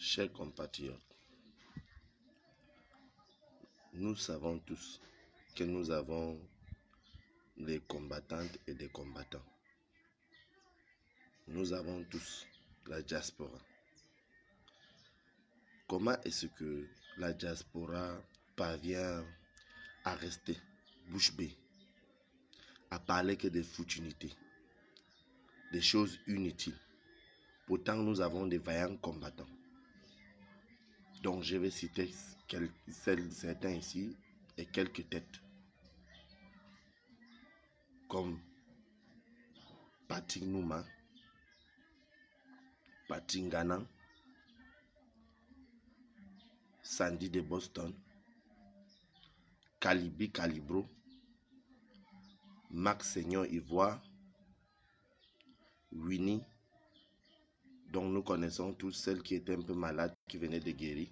Chers compatriotes, nous savons tous que nous avons des combattantes et des combattants. Nous avons tous la diaspora. Comment est-ce que la diaspora parvient à rester bouche bée, à parler que des futilités, des choses inutiles? Pourtant, nous avons des vaillants combattants. Donc, je vais citer certains ici et quelques têtes. Comme Patrick Nouma, Patrick Ngana, Sandy de Boston, Calibi Calibro, Max Seigneur Ivoire, Winnie, dont nous connaissons tous, celle qui était un peu malade, qui venait de guérir,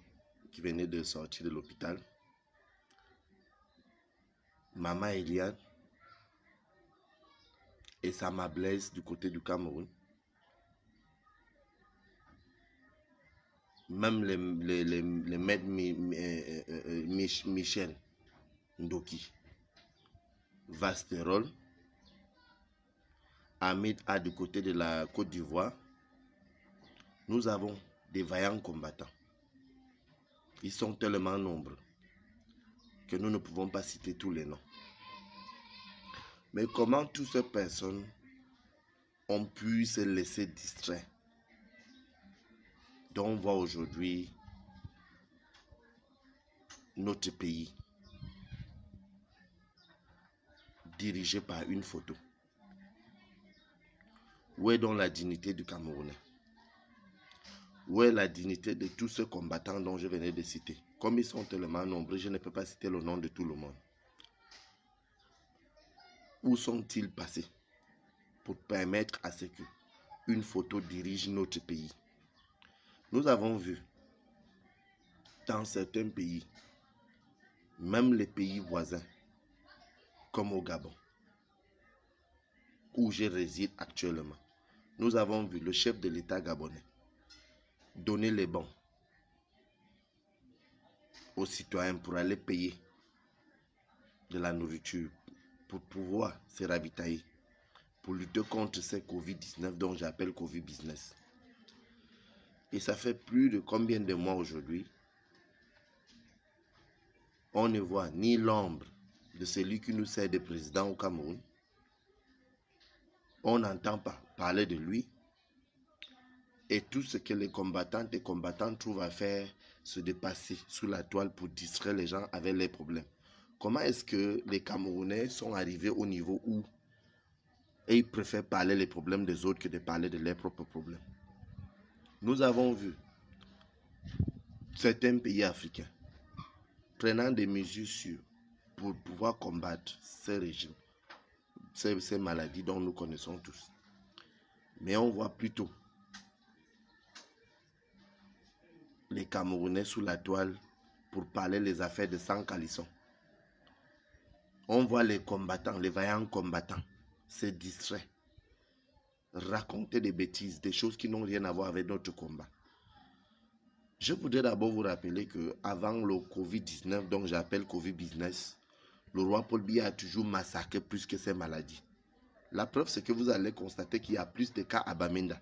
qui venait de sortir de l'hôpital, Mama Eliane et Sama Blaise du côté du Cameroun. Même les maîtres Michel Ndoki, Vasterol, Hamid A du côté de la Côte d'Ivoire. Nous avons des vaillants combattants. Ils sont tellement nombreux que nous ne pouvons pas citer tous les noms. Mais comment toutes ces personnes ont pu se laisser distraire? Donc on voit aujourd'hui notre pays dirigé par une photo. Où est donc la dignité du Camerounais? Où est la dignité de tous ces combattants dont je venais de citer? Comme ils sont tellement nombreux, je ne peux pas citer le nom de tout le monde. Où sont-ils passés pour permettre à ce qu'une photo dirige notre pays? Nous avons vu dans certains pays, même les pays voisins, comme au Gabon, où je réside actuellement, nous avons vu le chef de l'État gabonais donner les bons aux citoyens pour aller payer de la nourriture, pour pouvoir se ravitailler, pour lutter contre ces Covid-19 dont j'appelle Covid-business. Et ça fait plus de combien de mois aujourd'hui, on ne voit ni l'ombre de celui qui nous sert de président au Cameroun. On n'entend pas parler de lui. Et tout ce que les combattantes et combattants trouvent à faire, se dépasser sous la toile pour distraire les gens avec les problèmes. Comment est-ce que les Camerounais sont arrivés au niveau où ils préfèrent parler les problèmes des autres que de parler de leurs propres problèmes? Nous avons vu certains pays africains prenant des mesures sûres pour pouvoir combattre ces régimes, ces maladies dont nous connaissons tous. Mais on voit plutôt les Camerounais sous la toile pour parler les affaires de sang calisson. On voit les combattants, les vaillants combattants, se distraire, raconter des bêtises, des choses qui n'ont rien à voir avec notre combat. Je voudrais d'abord vous rappeler qu'avant le Covid-19, donc j'appelle Covid-business, le roi Paul Biya a toujours massacré plus que ces maladies. La preuve, c'est que vous allez constater qu'il y a plus de cas à Bamenda,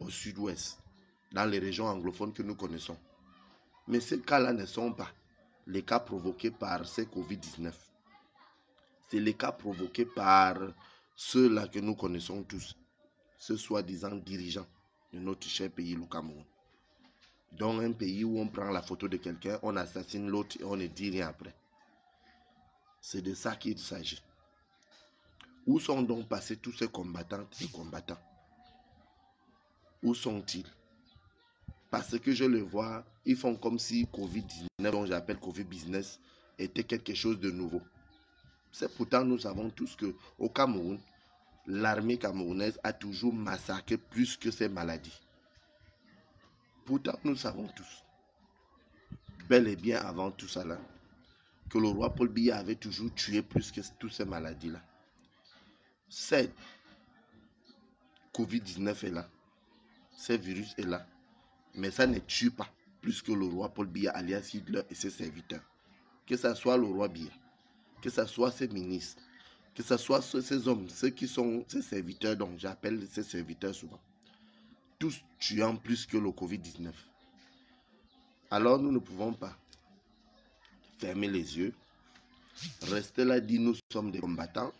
au sud-ouest, dans les régions anglophones que nous connaissons. Mais ces cas-là ne sont pas les cas provoqués par ces Covid-19. C'est les cas provoqués par ceux-là que nous connaissons tous, ce soi-disant dirigeants de notre cher pays, le Cameroun. Dans un pays où on prend la photo de quelqu'un, on assassine l'autre et on ne dit rien après. C'est de ça qu'il s'agit. Où sont donc passés tous ces combattantes et combattants? Où sont-ils? Parce que je le vois, ils font comme si Covid-19, dont j'appelle Covid-business, était quelque chose de nouveau. C'est pourtant, nous savons tous qu'au Cameroun, l'armée camerounaise a toujours massacré plus que ces maladies. Pourtant, nous savons tous, bel et bien avant tout ça là, que le roi Paul Biya avait toujours tué plus que toutes ces maladies-là. Cette Covid-19 est là, ce virus est là, Mais ça ne tue pas plus que le roi Paul Biya alias Hitler et ses serviteurs. Que ce soit le roi Biya, que ce soit ses ministres, que ce soit ces hommes, ceux qui sont ses serviteurs, donc j'appelle ses serviteurs souvent, tous tuant plus que le Covid-19. Alors nous ne pouvons pas fermer les yeux, rester là, dire nous sommes des combattants,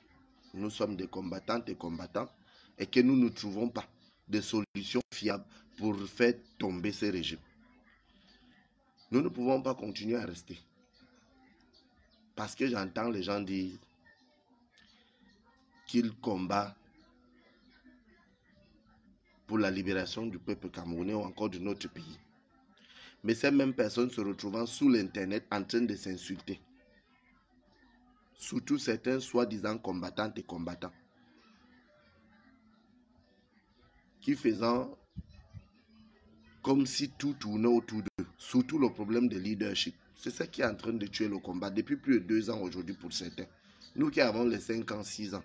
nous sommes des combattantes et combattants, et que nous ne trouvons pas de solutions fiables pour faire tomber ces régimes. Nous ne pouvons pas continuer à rester. Parce que j'entends les gens dire qu'ils combattent pour la libération du peuple camerounais ou encore de notre pays. Mais ces mêmes personnes se retrouvant sous l'internet en train de s'insulter. Surtout certains soi-disant combattantes et combattants. Qui faisant comme si tout tournait autour d'eux. Surtout le problème de leadership. C'est ça qui est en train de tuer le combat depuis plus de 2 ans aujourd'hui pour certains. Nous qui avons les 5 ans, 6 ans,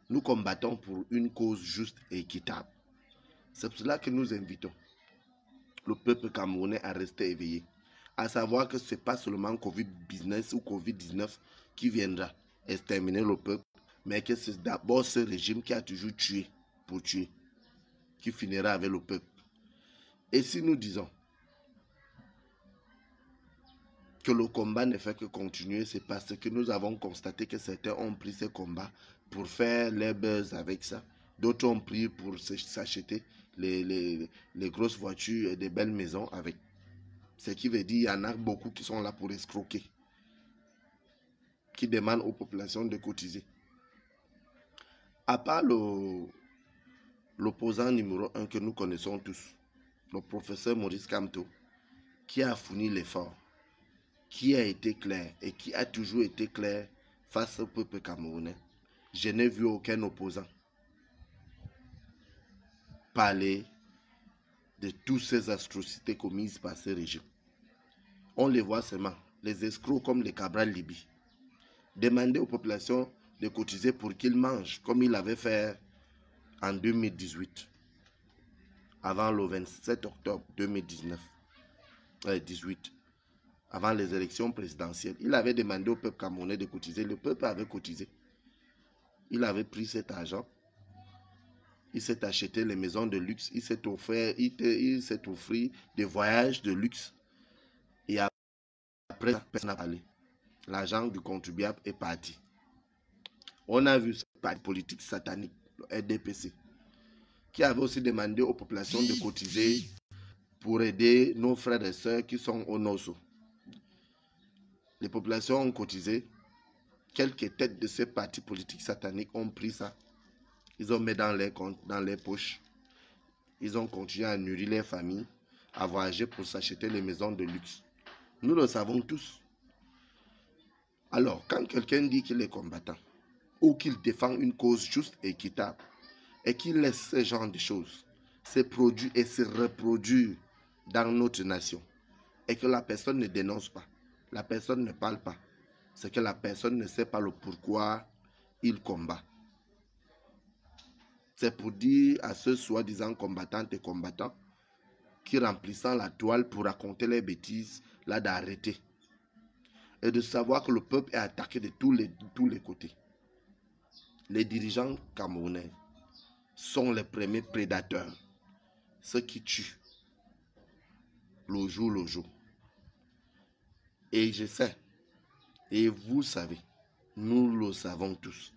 nous combattons pour une cause juste et équitable. C'est pour cela que nous invitons le peuple camerounais à rester éveillé. À savoir que ce n'est pas seulement Covid-19 ou Covid-19 qui viendra exterminer le peuple, mais que c'est d'abord ce régime qui a toujours tué pour tuer, qui finira avec le peuple. Et si nous disons que le combat ne fait que continuer, c'est parce que nous avons constaté que certains ont pris ce combat pour faire les buzz avec ça. D'autres ont pris pour s'acheter les grosses voitures et des belles maisons avec. Ce qui veut dire qu'il y en a beaucoup qui sont là pour escroquer, qui demandent aux populations de cotiser. À part l'opposant numéro 1 que nous connaissons tous, le professeur Maurice Kamto, qui a fourni l'effort, qui a été clair et qui a toujours été clair face au peuple camerounais. Je n'ai vu aucun opposant parler de toutes ces atrocités commises par ce régime. On les voit seulement, les escrocs comme les Cabral Libye, demander aux populations de cotiser pour qu'ils mangent, comme il avait fait en 2018, avant le 27 octobre 2018, avant les élections présidentielles. Il avait demandé au peuple camerounais de cotiser. Le peuple avait cotisé. Il avait pris cet argent. Il s'est acheté les maisons de luxe. Il s'est offert des voyages de luxe. Et après, personne n'a parlé. L'argent du contribuable est parti. On a vu ce parti politique satanique, le RDPC, qui avait aussi demandé aux populations de cotiser pour aider nos frères et sœurs qui sont au Nosso. Les populations ont cotisé. Quelques têtes de ces partis politiques sataniques ont pris ça. Ils ont mis dans les comptes, dans les poches. Ils ont continué à nourrir les familles, à voyager pour s'acheter les maisons de luxe. Nous le savons tous. Alors, quand quelqu'un dit qu'il est combattant, ou qu'il défend une cause juste et équitable, et qu'il laisse ce genre de choses se produire et se reproduire dans notre nation, et que la personne ne dénonce pas, la personne ne parle pas, c'est que la personne ne sait pas le pourquoi il combat. C'est pour dire à ceux soi-disant combattantes et combattants qui remplissant la toile pour raconter les bêtises, là d'arrêter. Et de savoir que le peuple est attaqué de tous les côtés. Les dirigeants camerounais sont les premiers prédateurs, ceux qui tuent le jour. Et je sais, et vous savez, nous le savons tous.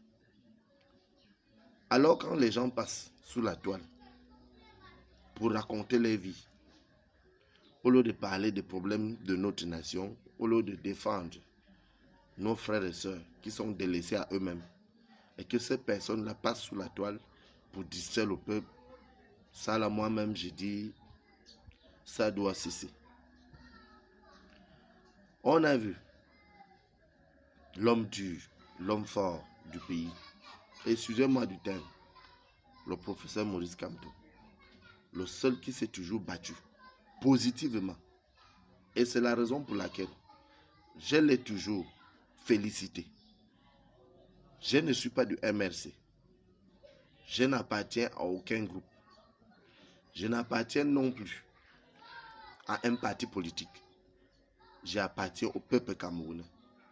Alors quand les gens passent sous la toile pour raconter leur vie, au lieu de parler des problèmes de notre nation, au lieu de défendre nos frères et sœurs qui sont délaissés à eux-mêmes, et que ces personnes-là passent sous la toile pour distraire le peuple, ça là moi-même je dis, ça doit cesser. On a vu l'homme dur, l'homme fort du pays, excusez-moi du terme, le professeur Maurice Kamto, le seul qui s'est toujours battu positivement. Et c'est la raison pour laquelle je l'ai toujours félicité. Je ne suis pas du MRC. Je n'appartiens à aucun groupe. Je n'appartiens non plus à un parti politique. J'appartiens au peuple camerounais,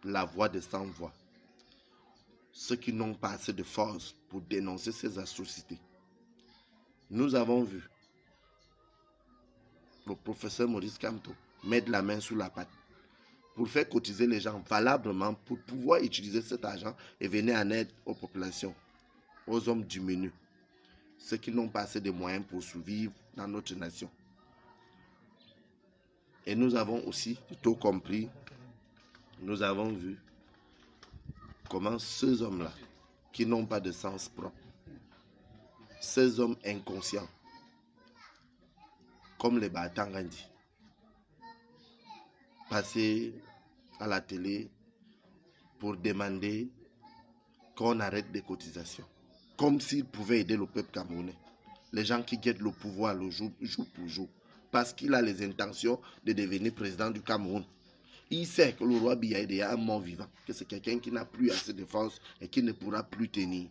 la voix des sans-voix. Ceux qui n'ont pas assez de force pour dénoncer ces atrocités. Nous avons vu le professeur Maurice Kamto mettre la main sous la pâte pour faire cotiser les gens valablement pour pouvoir utiliser cet argent et venir en aide aux populations, aux hommes du menu, ceux qui n'ont pas assez de moyens pour survivre dans notre nation. Et nous avons aussi tout compris, nous avons vu comment ces hommes-là, qui n'ont pas de sens propre, ces hommes inconscients, comme les Batangandi, passer à la télé pour demander qu'on arrête des cotisations, comme s'ils pouvaient aider le peuple camerounais. Les gens qui guettent le pouvoir le jour pour jour, parce qu'il a les intentions de devenir président du Cameroun. Il sait que le roi Biya est déjà un mort vivant, que c'est quelqu'un qui n'a plus assez de force et qui ne pourra plus tenir.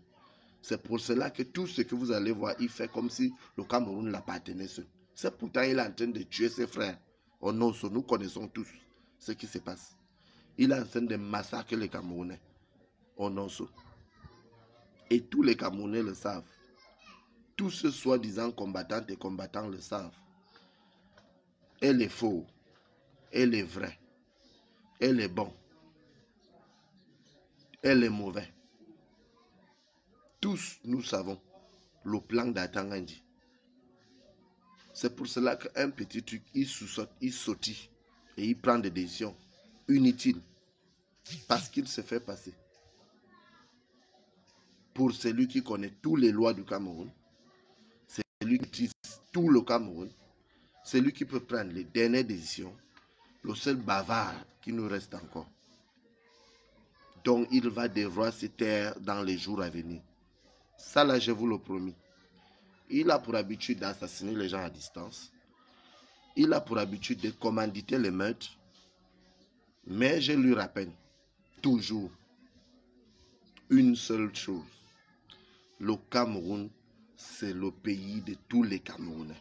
C'est pour cela que tout ce que vous allez voir, il fait comme si le Cameroun l'appartenait seul. C'est pourtant il est en train de tuer ses frères. Au Nonso, nous connaissons tous ce qui se passe. Il est en train de massacrer les Camerounais au Nonso. Et tous les Camerounais le savent. Tous ceux soi-disant combattantes et combattants le savent. Et les faux, et les vrais, et les bons, et les mauvais. Tous nous savons le plan d'Atangandi. C'est pour cela qu'un petit truc, il sous-saute, il sautille et il prend des décisions inutiles parce qu'il se fait passer pour celui qui connaît toutes les lois du Cameroun, c'est celui qui utilise tout le Cameroun, c'est lui qui peut prendre les dernières décisions, le seul bavard qui nous reste encore. Donc il va devoir se taire dans les jours à venir. Ça là, je vous le promis. Il a pour habitude d'assassiner les gens à distance. Il a pour habitude de commanditer les meurtres. Mais je lui rappelle toujours une seule chose. Le Cameroun, c'est le pays de tous les Camerounais.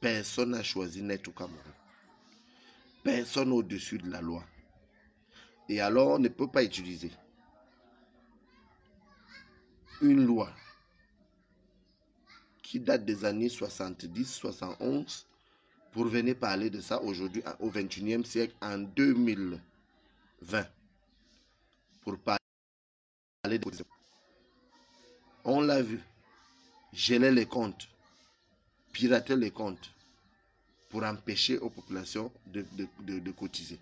Personne n'a choisi d'être au Cameroun. Personne au-dessus de la loi. Et alors, on ne peut pas utiliser une loi qui date des années 70, 71 pour venir parler de ça aujourd'hui au 21e siècle, en 2020, pour parler de ça. On l'a vu, geler les comptes, pirater les comptes pour empêcher aux populations de cotiser.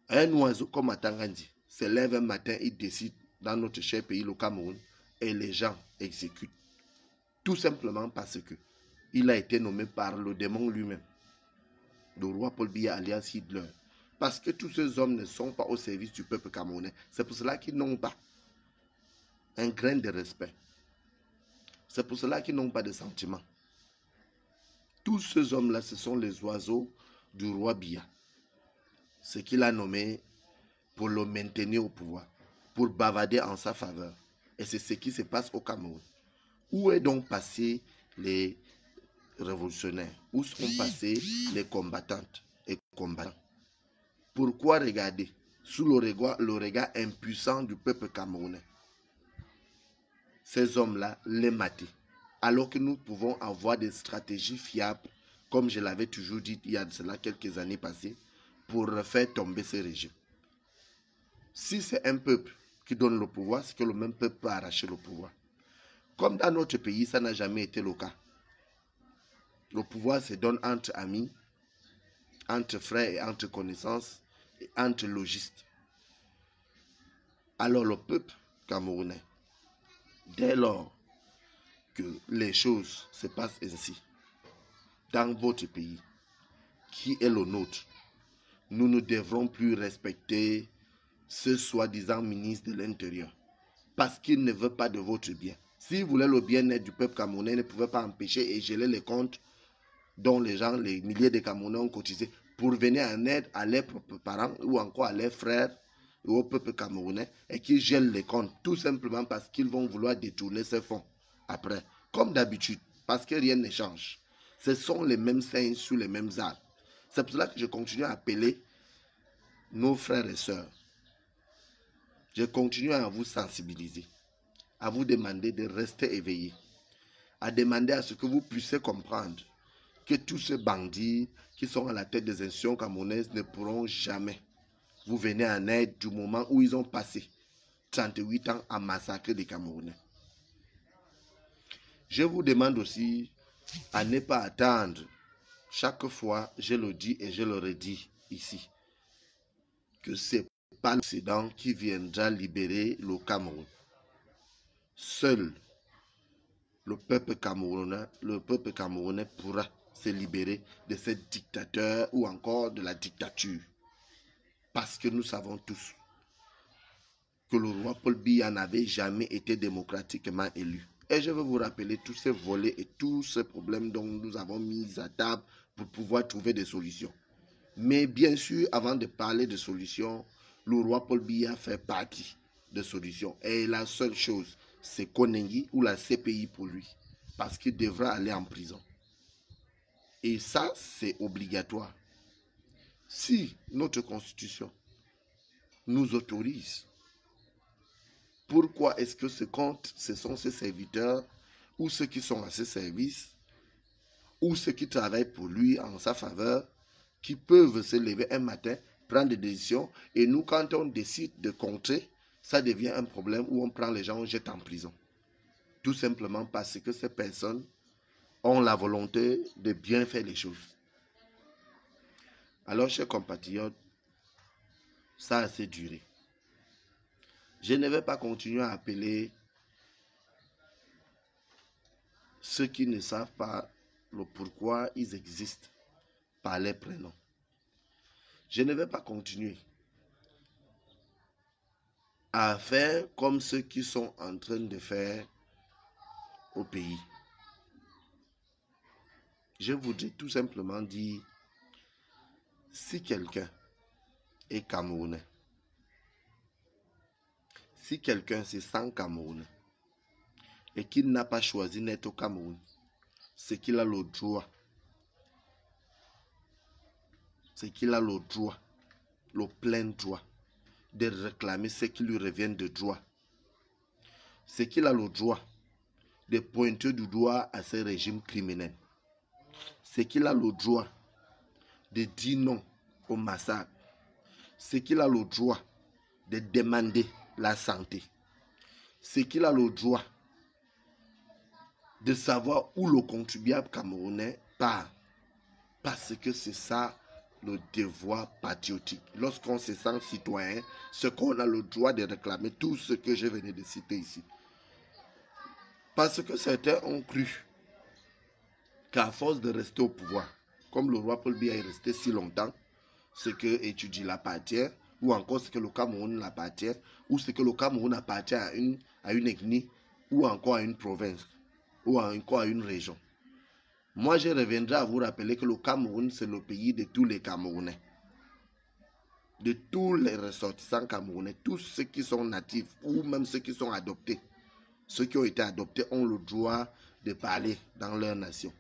Un oiseau comme Atangandi se lève un matin, il décide dans notre cher pays, le Cameroun, et les gens exécutent. Tout simplement parce que il a été nommé par le démon lui-même, le roi Paul Biya alias Hitler. Parce que tous ces hommes ne sont pas au service du peuple camerounais. C'est pour cela qu'ils n'ont pas un grain de respect. C'est pour cela qu'ils n'ont pas de sentiments. Tous ces hommes-là, ce sont les oiseaux du roi Biya. Ce qu'il a nommé pour le maintenir au pouvoir, pour bavarder en sa faveur. Et c'est ce qui se passe au Cameroun. Où est donc passé les révolutionnaires? Où sont passés les combattantes et combattants? Pourquoi regarder sous le regard impuissant du peuple camerounais ces hommes-là les mater, alors que nous pouvons avoir des stratégies fiables, comme je l'avais toujours dit il y a de cela quelques années passées, pour faire tomber ces régimes. Si c'est un peuple qui donne le pouvoir, c'est que le même peuple peut arracher le pouvoir. Comme dans notre pays, ça n'a jamais été le cas. Le pouvoir se donne entre amis, entre frères et entre connaissances, et entre logistes. Alors le peuple camerounais, dès lors que les choses se passent ainsi, dans votre pays, qui est le nôtre, nous ne devrons plus respecter ce soi-disant ministre de l'Intérieur, parce qu'il ne veut pas de votre bien. S'il voulait le bien-être du peuple camerounais, il ne pouvait pas empêcher et geler les comptes dont les gens, les milliers de Camerounais ont cotisé pour venir en aide à leurs propres parents ou encore à leurs frères ou au peuple camerounais et qui gèlent les comptes tout simplement parce qu'ils vont vouloir détourner ces fonds après, comme d'habitude, parce que rien ne change. Ce sont les mêmes singes sous les mêmes arbres. C'est pour cela que je continue à appeler nos frères et sœurs. Je continue à vous sensibiliser, à vous demander de rester éveillés, à demander à ce que vous puissiez comprendre que tous ces bandits qui sont à la tête des institutions camerounaises ne pourront jamais vous venir en aide du moment où ils ont passé 38 ans à massacrer des Camerounais. Je vous demande aussi à ne pas attendre. Chaque fois, je le dis et je le redis ici, que ce n'est pas l'Occident qui viendra libérer le Cameroun. Seul le peuple camerounais pourra se libérer de ces dictateurs ou encore de la dictature. Parce que nous savons tous que le roi Paul Biya n'avait jamais été démocratiquement élu. Et je veux vous rappeler tous ces volets et tous ces problèmes dont nous avons mis à table pour pouvoir trouver des solutions. Mais bien sûr, avant de parler de solutions, le roi Paul Biya fait partie de solutions. Et la seule chose, c'est Konengi ou la CPI pour lui. Parce qu'il devra aller en prison. Et ça, c'est obligatoire. Si notre constitution nous autorise, pourquoi est-ce que ce sont ces serviteurs ou ceux qui sont à ses services ou ceux qui travaillent pour lui en sa faveur qui peuvent se lever un matin, prendre des décisions et nous, quand on décide de contrer, ça devient un problème où on prend les gens, on jette en prison. Tout simplement parce que ces personnes ont la volonté de bien faire les choses. Alors, chers compatriotes, ça a assez duré. Je ne vais pas continuer à appeler ceux qui ne savent pas le pourquoi ils existent par les prénoms. Je ne vais pas continuer à faire comme ceux qui sont en train de faire au pays. Je voudrais tout simplement dire, si quelqu'un est Camerounais, si quelqu'un se sent Camerounais et qu'il n'a pas choisi d'être au Cameroun, c'est qu'il a le droit. C'est qu'il a le droit, le plein droit, de réclamer ce qui lui revient de droit. C'est qu'il a le droit de pointer du doigt à ces régimes criminels. C'est qu'il a le droit de dire non au massacre. C'est qu'il a le droit de demander la santé. C'est qu'il a le droit de savoir où le contribuable camerounais part. Parce que c'est ça le devoir patriotique. Lorsqu'on se sent citoyen, ce qu'on a le droit de réclamer, tout ce que je venais de citer ici. Parce que certains ont cru qu'à force de rester au pouvoir, comme le roi Paul Biya est resté si longtemps, ce que Étudie l'appartient, ou encore ce que le Cameroun l'appartient, ou ce que le Cameroun appartient à une ethnie, ou encore à une province, ou encore à une région. Moi, je reviendrai à vous rappeler que le Cameroun, c'est le pays de tous les Camerounais. De tous les ressortissants camerounais, tous ceux qui sont natifs, ou même ceux qui sont adoptés. Ceux qui ont été adoptés ont le droit de parler dans leur nation.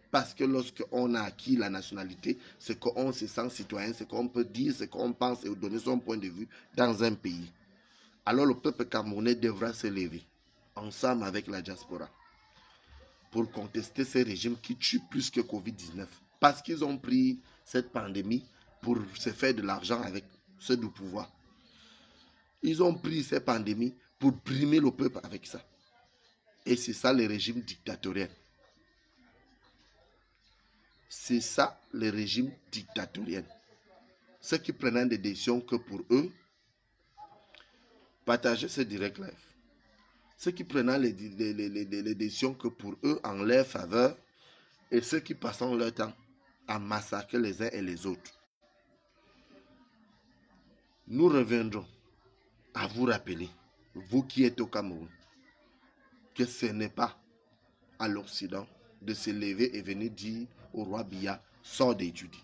Parce que lorsqu'on a acquis la nationalité, c'est qu'on se sent citoyen, c'est qu'on peut dire ce qu'on pense et donner son point de vue dans un pays. Alors le peuple camerounais devra se lever, ensemble avec la diaspora, pour contester ces régimes qui tuent plus que Covid-19. Parce qu'ils ont pris cette pandémie pour se faire de l'argent avec ceux du pouvoir. Ils ont pris cette pandémie pour brimer le peuple avec ça. Et c'est ça le régime dictatorial. C'est ça le régime dictatorial. Ceux qui prennent des décisions que pour eux, partagez ce direct live. Ceux qui prennent les décisions que pour eux en leur faveur et ceux qui passent leur temps à massacrer les uns et les autres. Nous reviendrons à vous rappeler, vous qui êtes au Cameroun, que ce n'est pas à l'Occident de se lever et venir dire au roi Biya, sors d'Étudie.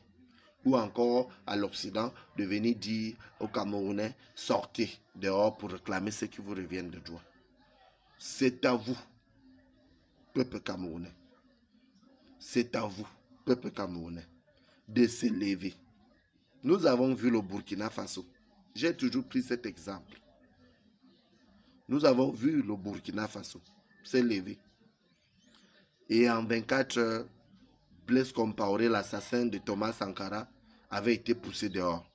Ou encore à l'Occident de venir dire aux Camerounais, sortez dehors pour réclamer ce qui vous revient de droit. C'est à vous, peuple camerounais. c'est à vous, peuple camerounais, de se lever. Nous avons vu le Burkina Faso. J'ai toujours pris cet exemple. Nous avons vu le Burkina Faso se lever. Et en 24 heures, Blaise Compaoré, l'assassin de Thomas Sankara, avait été poussé dehors.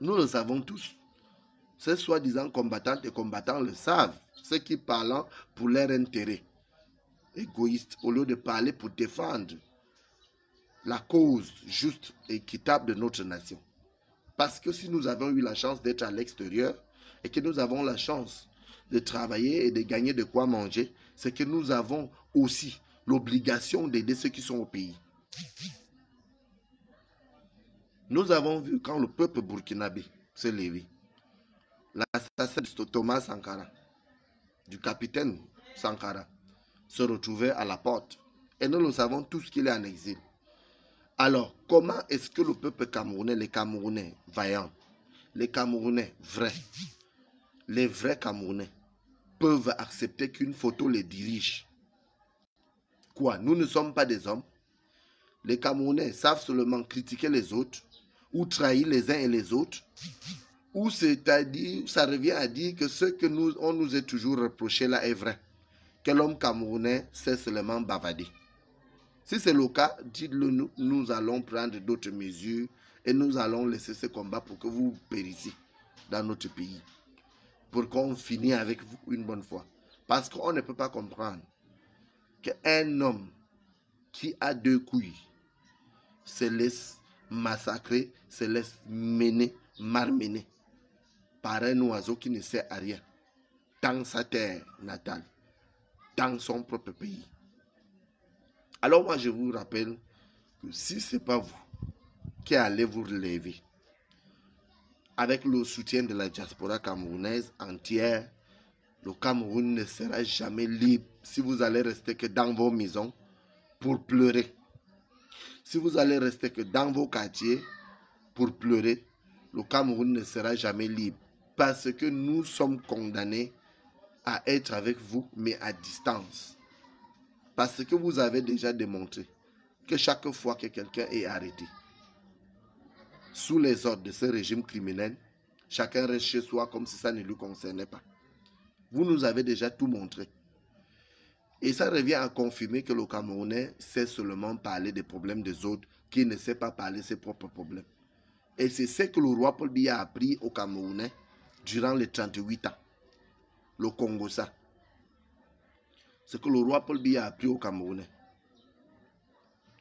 Nous le savons tous. Ces soi-disant combattantes et combattants le savent. Ceux qui parlent pour leur intérêt égoïste, au lieu de parler pour défendre la cause juste et équitable de notre nation. Parce que si nous avons eu la chance d'être à l'extérieur et que nous avons la chance de travailler et de gagner de quoi manger, c'est que nous avons aussi l'obligation d'aider ceux qui sont au pays. Nous avons vu quand le peuple burkinabé s'est levé, l'assassin de Thomas Sankara, du capitaine Sankara, se retrouvait à la porte. Et nous le savons tous qu'il est en exil. Alors, comment est-ce que le peuple camerounais, les Camerounais vaillants, les Camerounais vrais, les vrais Camerounais, peuvent accepter qu'une photo les dirige? Quoi? Nous ne sommes pas des hommes? Les Camerounais savent seulement critiquer les autres ou trahir les uns et les autres, ou c'est-à-dire, ça revient à dire que ce que on nous est toujours reproché là est vrai, que l'homme camerounais sait seulement bavader. Si c'est le cas, dites-le nous, nous allons prendre d'autres mesures et nous allons laisser ce combat pour que vous périssiez dans notre pays, pour qu'on finisse avec vous une bonne fois. Parce qu'on ne peut pas comprendre qu'un homme qui a deux couilles se laisse massacrer, se laisse mener, marmener par un oiseau qui ne sert à rien dans sa terre natale, dans son propre pays. Alors moi je vous rappelle que si ce n'est pas vous qui allez vous relever avec le soutien de la diaspora camerounaise entière, le Cameroun ne sera jamais libre si vous allez rester que dans vos maisons pour pleurer. Si vous allez rester que dans vos quartiers pour pleurer, le Cameroun ne sera jamais libre. Parce que nous sommes condamnés à être avec vous, mais à distance. Parce que vous avez déjà démontré que chaque fois que quelqu'un est arrêté, sous les ordres de ce régime criminel, chacun reste chez soi comme si ça ne lui concernait pas. Vous nous avez déjà tout montré. Et ça revient à confirmer que le Camerounais sait seulement parler des problèmes des autres, qui ne sait pas parler de ses propres problèmes. Et c'est ce que le roi Paul Biya a appris au Camerounais durant les 38 ans. Le Congo, ça. Ce que le roi Paul Biya a appris au Camerounais.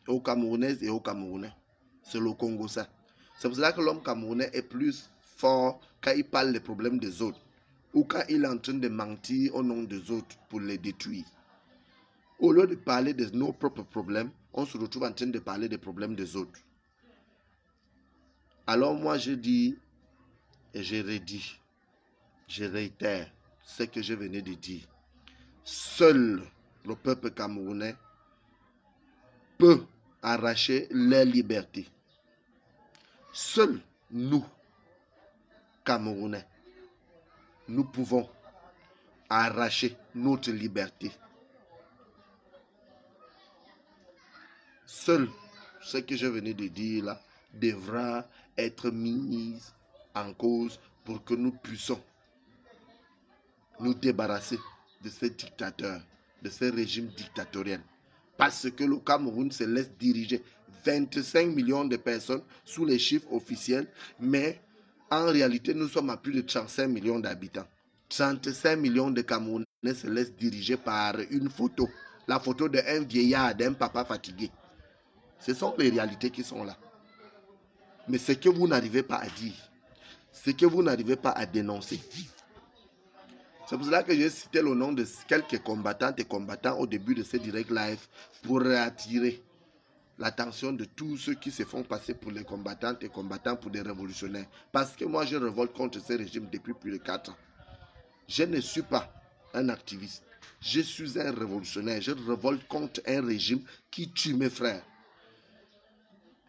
Aux Camerounaises et aux Camerounais. C'est le Congo, ça. C'est pour cela que l'homme camerounais est plus fort quand il parle des problèmes des autres. Ou quand il est en train de mentir au nom des autres pour les détruire. Au lieu de parler de nos propres problèmes, on se retrouve en train de parler des problèmes des autres. Alors moi je dis, et je redis, je réitère ce que je venais de dire. Seul le peuple camerounais peut arracher leur liberté. Seuls nous, Camerounais, nous pouvons arracher notre liberté. Seul ce que je venais de dire là devra être mis en cause pour que nous puissions nous débarrasser de ces dictateurs, de ces régimes dictatoriels. Parce que le Cameroun se laisse diriger 25 millions de personnes sous les chiffres officiels, mais en réalité, nous sommes à plus de 35 millions d'habitants. 35 millions de Camerounais se laissent diriger par une photo, la photo d'un vieillard, d'un papa fatigué. Ce sont les réalités qui sont là. Mais ce que vous n'arrivez pas à dire, ce que vous n'arrivez pas à dénoncer. C'est pour cela que j'ai cité le nom de quelques combattantes et combattants au début de ce direct live pour attirer l'attention de tous ceux qui se font passer pour les combattantes et combattants pour des révolutionnaires. Parce que moi, je révolte contre ce régime depuis plus de 4 ans. Je ne suis pas un activiste. Je suis un révolutionnaire. Je révolte contre un régime qui tue mes frères.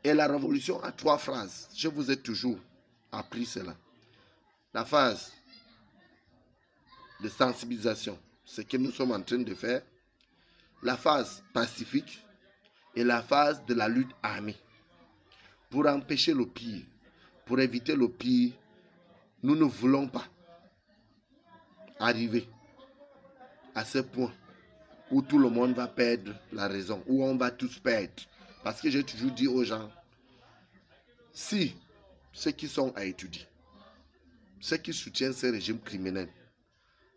Et la révolution a 3 phases. Je vous ai toujours appris cela. La phase de sensibilisation, ce que nous sommes en train de faire. La phase pacifique et la phase de la lutte armée. Pour empêcher le pire, pour éviter le pire, nous ne voulons pas arriver à ce point où tout le monde va perdre la raison, où on va tous perdre. Parce que j'ai toujours dit aux gens, si ceux qui sont à étudier, ceux qui soutiennent ces régimes criminels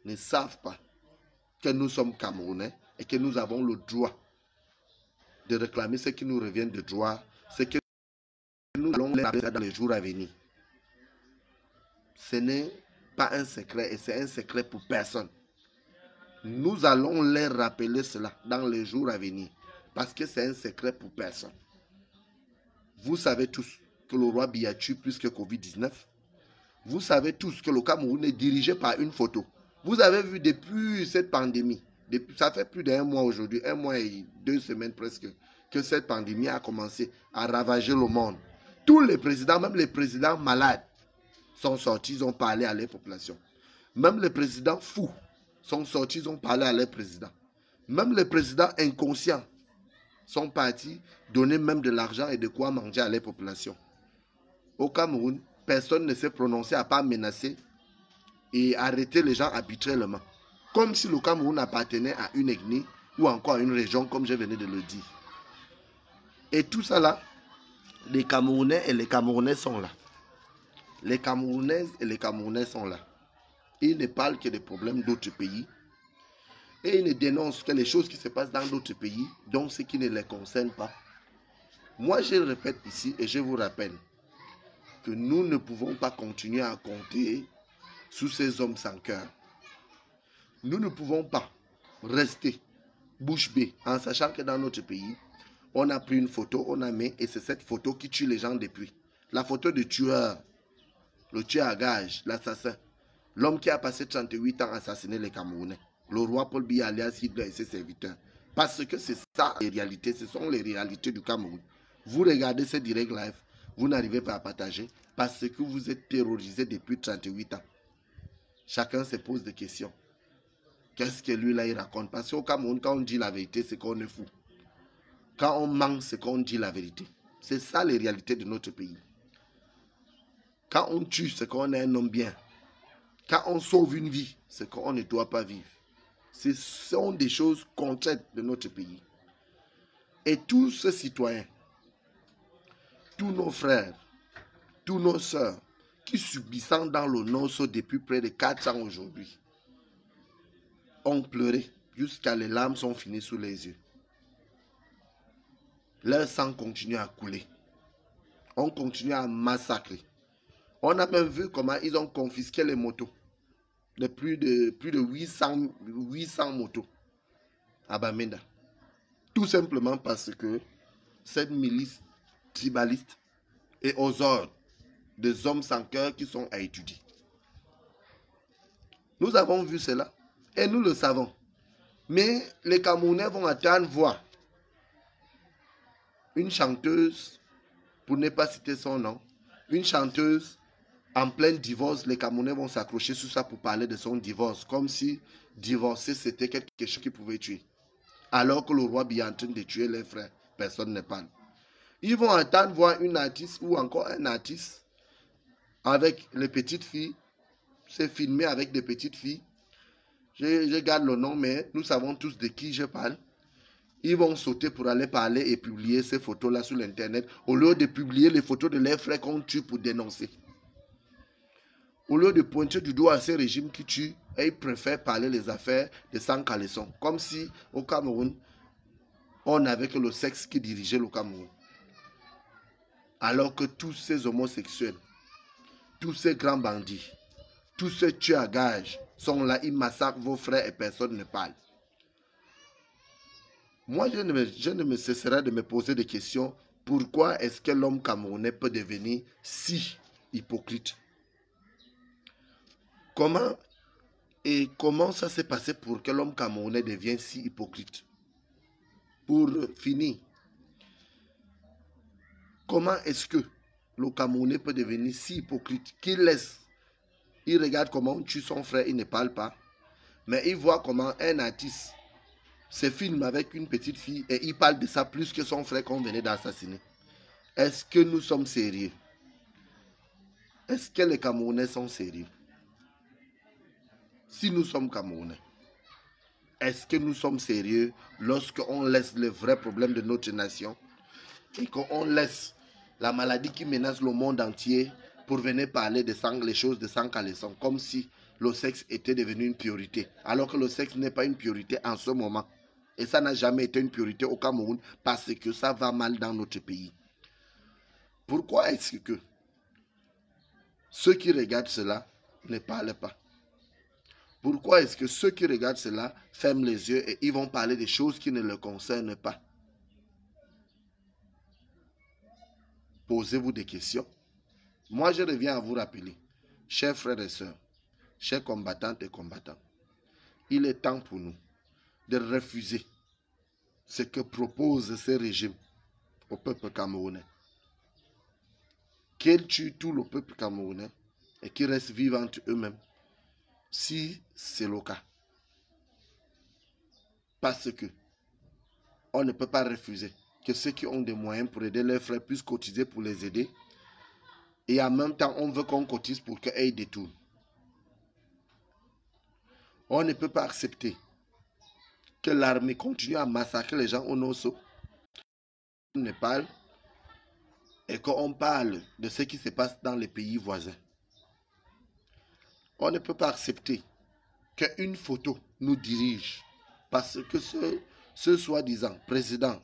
ne savent pas que nous sommes Camerounais et que nous avons le droit de réclamer ce qui nous revient de droit, ce que nous allons les rappeler dans les jours à venir. Ce n'est pas un secret et c'est un secret pour personne. Nous allons les rappeler cela dans les jours à venir parce que c'est un secret pour personne. Vous savez tous que le roi Biya tue plus que Covid-19. Vous savez tous que le Cameroun est dirigé par une photo. Vous avez vu depuis cette pandémie, ça fait plus d'1 mois aujourd'hui, 1 mois et 2 semaines presque, que cette pandémie a commencé à ravager le monde. Tous les présidents, même les présidents malades, sont sortis, ils ont parlé à leur population. Même les présidents fous sont sortis, ils ont parlé à leur président. Même les présidents inconscients sont partis donner même de l'argent et de quoi manger à leur population. Au Cameroun, personne ne s'est prononcé à pas menacer et arrêter les gens arbitrairement. Comme si le Cameroun appartenait à une ethnie ou encore à une région, comme je venais de le dire. Et tout ça là, les Camerounais et les Camerounais sont là. Les Camerounaises et les Camerounais sont là. Ils ne parlent que des problèmes d'autres pays. Et ils ne dénoncent que les choses qui se passent dans d'autres pays, donc ce qui ne les concerne pas. Moi, je le répète ici et je vous rappelle que nous ne pouvons pas continuer à compter sous ces hommes sans cœur. Nous ne pouvons pas rester bouche bée en sachant que dans notre pays, on a pris une photo, on a mis, et c'est cette photo qui tue les gens depuis. La photo du tueur, le tueur à gage, l'assassin, l'homme qui a passé 38 ans à assassiner les Camerounais, le roi Paul Biya alias Hitler et ses serviteurs. Parce que c'est ça les réalités, ce sont les réalités du Cameroun. Vous regardez ce direct live, vous n'arrivez pas à partager parce que vous êtes terrorisé depuis 38 ans. Chacun se pose des questions. Qu'est-ce que lui là il raconte? Parce qu'au Cameroun, quand on dit la vérité, c'est qu'on est fou. Quand on ment, c'est qu'on dit la vérité. C'est ça les réalités de notre pays. Quand on tue, c'est qu'on est un homme bien. Quand on sauve une vie, c'est qu'on ne doit pas vivre. Ce sont des choses concrètes de notre pays. Et tous ces citoyens, tous nos frères, tous nos sœurs, qui subissant dans le noce depuis près de 4 ans aujourd'hui, ont pleuré jusqu'à les larmes sont finies sous les yeux. Leur sang continue à couler. On continue à massacrer. On a même vu comment ils ont confisqué les motos. De plus de 800 motos à Bamenda. Tout simplement parce que cette milice tribaliste est aux ordres des hommes sans cœur qui sont à étudier. Nous avons vu cela et nous le savons. Mais les Camerounais vont attendre voir une chanteuse, pour ne pas citer son nom, une chanteuse en plein divorce, les Camerounais vont s'accrocher sur ça pour parler de son divorce, comme si divorcer c'était quelque chose qui pouvait tuer. Alors que le roi Biya est en train de tuer les frères, personne ne parle. Ils vont attendre voir une artiste ou encore un artiste avec les petites filles, c'est filmé avec des petites filles. Je garde le nom, mais nous savons tous de qui je parle. Ils vont sauter pour aller parler et publier ces photos-là sur l'internet, au lieu de publier les photos de leurs frères qu'on tue pour dénoncer. Au lieu de pointer du doigt à ces régimes qui tuent, ils préfèrent parler les affaires de sans caleçon. Comme si au Cameroun, on n'avait que le sexe qui dirigeait le Cameroun. Alors que tous ces homosexuels, tous ces grands bandits, tous ces tueurs à gages sont là, ils massacrent vos frères et personne ne parle. Moi, je ne me cesserai de me poser des questions. Pourquoi est-ce que l'homme camerounais peut devenir si hypocrite? Comment ça s'est passé pour que l'homme camerounais devienne si hypocrite? Pour finir, comment est-ce que le Camerounais peut devenir si hypocrite qu'il laisse, regarde comment on tue son frère, il ne parle pas, mais il voit comment un artiste se filme avec une petite fille et il parle de ça plus que son frère qu'on venait d'assassiner. Est-ce que nous sommes sérieux? Est-ce que les Camerounais sont sérieux? Si nous sommes Camerounais, est-ce que nous sommes sérieux lorsqu'on laisse le vrai problème de notre nation et qu'on laisse la maladie qui menace le monde entier pour venir parler de sang, les choses de sang calaisson, comme si le sexe était devenu une priorité, alors que le sexe n'est pas une priorité en ce moment. Et ça n'a jamais été une priorité au Cameroun parce que ça va mal dans notre pays. Pourquoi est-ce que ceux qui regardent cela ne parlent pas? Pourquoi est-ce que ceux qui regardent cela ferment les yeux et ils vont parler des choses qui ne les concernent pas? Posez-vous des questions. Moi, je reviens à vous rappeler, chers frères et sœurs, chers combattantes et combattants, il est temps pour nous de refuser ce que propose ce régime au peuple camerounais. Qu'ils tuent tout le peuple camerounais et qu'ils restent vivants entre eux-mêmes, si c'est le cas. Parce que on ne peut pas refuser que ceux qui ont des moyens pour aider leurs frères puissent cotiser pour les aider. Et en même temps, on veut qu'on cotise pour qu'ils détournent. On ne peut pas accepter que l'armée continue à massacrer les gens au Nosso, au Népal, et qu'on parle de ce qui se passe dans les pays voisins. On ne peut pas accepter qu'une photo nous dirige parce que ce soi-disant président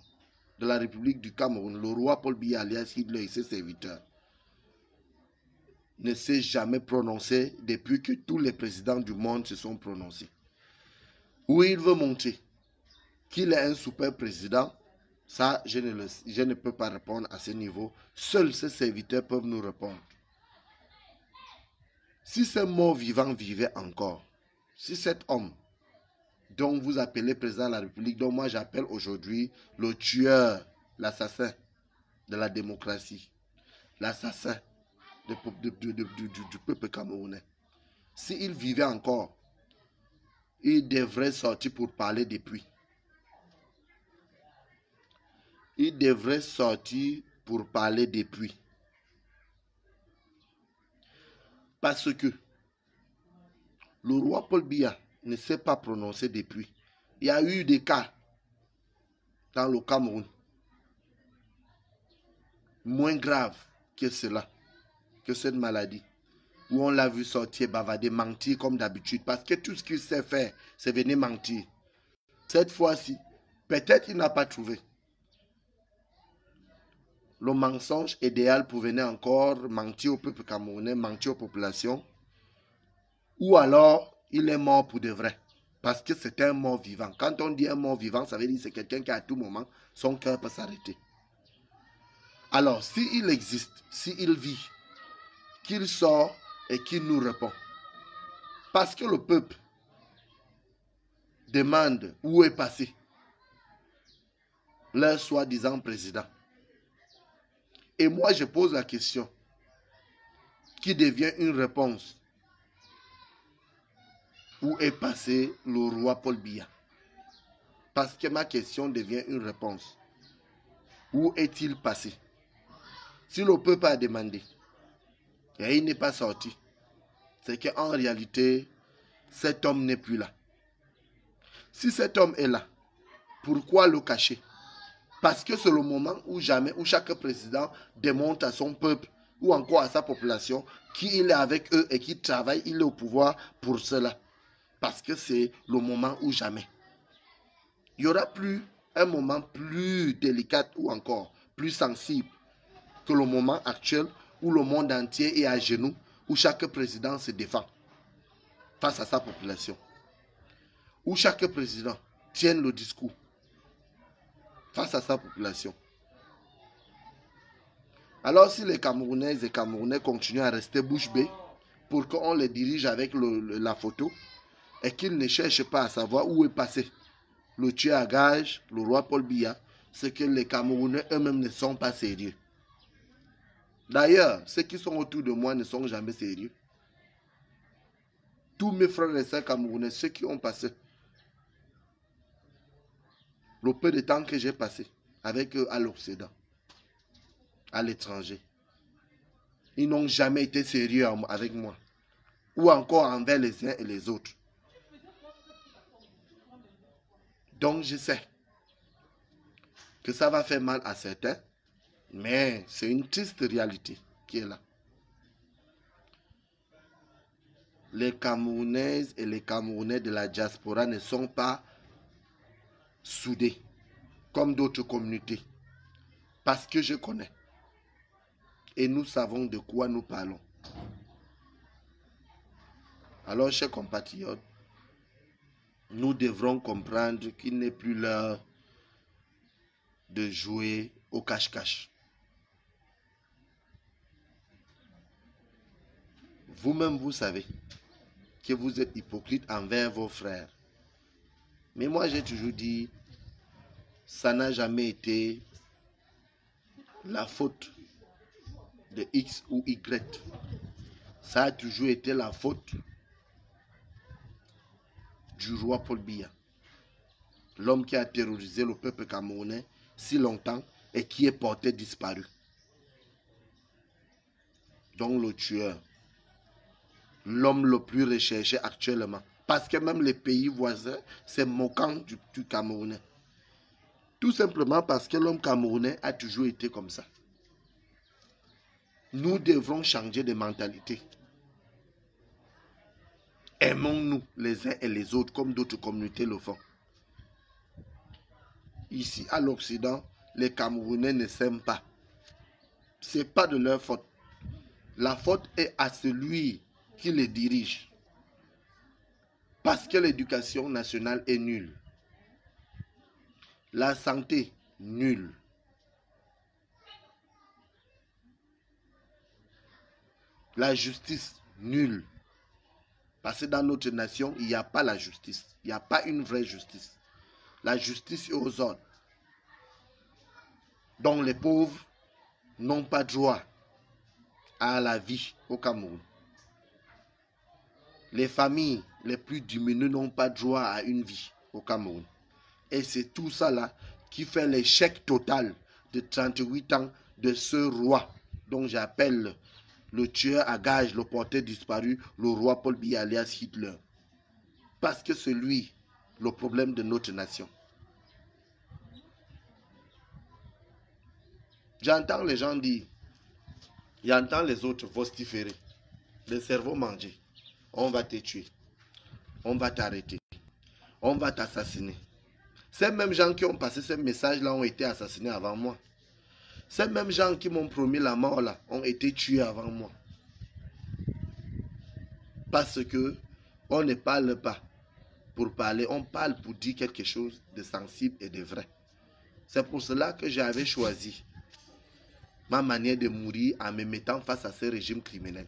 de la République du Cameroun, le roi Paul Biya alias Hitler et ses serviteurs, ne s'est jamais prononcé depuis que tous les présidents du monde se sont prononcés. Où il veut montrer qu'il est un super président, ça, je ne peux pas répondre à ce niveau. Seuls ses serviteurs peuvent nous répondre. Si ce mort vivant vivait encore, si cet homme dont vous appelez président de la République, dont moi j'appelle aujourd'hui le tueur, l'assassin de la démocratie, l'assassin du peuple camerounais, s'il vivait encore, il devrait sortir pour parler depuis. Il devrait sortir pour parler depuis. Parce que le roi Paul Biya ne s'est pas prononcé depuis. Il y a eu des cas dans le Cameroun moins graves que cela, que cette maladie, où on l'a vu sortir, bavader, mentir comme d'habitude, parce que tout ce qu'il sait faire, c'est venir mentir. Cette fois-ci, peut-être il n'a pas trouvé le mensonge idéal pour venir encore mentir au peuple camerounais, mentir aux populations, ou alors il est mort pour de vrai, parce que c'est un mort vivant. Quand on dit un mort vivant, ça veut dire que c'est quelqu'un qui à tout moment, son cœur peut s'arrêter. Alors, s'il existe, s'il vit, qu'il sort et qu'il nous répond. Parce que le peuple demande où est passé leur soi-disant président. Et moi, je pose la question qui devient une réponse. Où est passé le roi Paul Biya? Parce que ma question devient une réponse. Où est-il passé? Si le peuple a demandé et il n'est pas sorti, c'est qu'en réalité, cet homme n'est plus là. Si cet homme est là, pourquoi le cacher? Parce que c'est le moment où jamais, où chaque président démontre à son peuple ou encore à sa population qu'il est avec eux et qu'il travaille, il est au pouvoir pour cela. Parce que c'est le moment où jamais. Il y aura plus un moment plus délicat ou encore plus sensible que le moment actuel où le monde entier est à genoux, où chaque président se défend face à sa population. Où chaque président tient le discours face à sa population. Alors si les Camerounaises et Camerounais continuent à rester bouche bée pour qu'on les dirige avec la photo et qu'ils ne cherchent pas à savoir où est passé le tueur à gage, le roi Paul Biya, c'est que les Camerounais eux-mêmes ne sont pas sérieux. D'ailleurs, ceux qui sont autour de moi ne sont jamais sérieux. Tous mes frères et sœurs camerounais, ceux qui ont passé le peu de temps que j'ai passé avec eux à l'Occident, à l'étranger, ils n'ont jamais été sérieux avec moi, ou encore envers les uns et les autres. Donc je sais que ça va faire mal à certains, mais c'est une triste réalité qui est là. Les Camerounaises et les Camerounais de la diaspora ne sont pas soudés comme d'autres communautés. Parce que je connais. Et nous savons de quoi nous parlons. Alors, chers compatriotes, nous devrons comprendre qu'il n'est plus l'heure de jouer au cache-cache. Vous-même, vous savez que vous êtes hypocrite envers vos frères. Mais moi, j'ai toujours dit, ça n'a jamais été la faute de X ou Y. Ça a toujours été la faute du roi Paul Biya. L'homme qui a terrorisé le peuple camerounais si longtemps et qui est porté disparu. Donc le tueur, l'homme le plus recherché actuellement. Parce que même les pays voisins se moquant du Camerounais. Tout simplement parce que l'homme camerounais a toujours été comme ça. Nous devrons changer de mentalité. Aimons-nous les uns et les autres comme d'autres communautés le font. Ici, à l'Occident, les Camerounais ne s'aiment pas. Ce n'est pas de leur faute. La faute est à celui qui les dirige. Parce que l'éducation nationale est nulle. La santé, nulle. La justice, nulle. Parce que dans notre nation, il n'y a pas la justice. Il n'y a pas une vraie justice. La justice est aux ordres. Donc les pauvres n'ont pas droit à la vie au Cameroun. Les familles les plus diminuées n'ont pas droit à une vie au Cameroun. Et c'est tout ça là qui fait l'échec total de 38 ans de ce roi dont j'appelle le tueur à gages, le porteur disparu, le roi Paul Biya alias Hitler. Parce que c'est lui le problème de notre nation. J'entends les gens dire, j'entends les autres vociférer, le cerveau mangé, on va te tuer, on va t'arrêter, on va t'assassiner. Ces mêmes gens qui ont passé ces messages-là ont été assassinés avant moi. Ces mêmes gens qui m'ont promis la mort là ont été tués avant moi. Parce que on ne parle pas pour parler, on parle pour dire quelque chose de sensible et de vrai. C'est pour cela que j'avais choisi ma manière de mourir en me mettant face à ce régime criminel.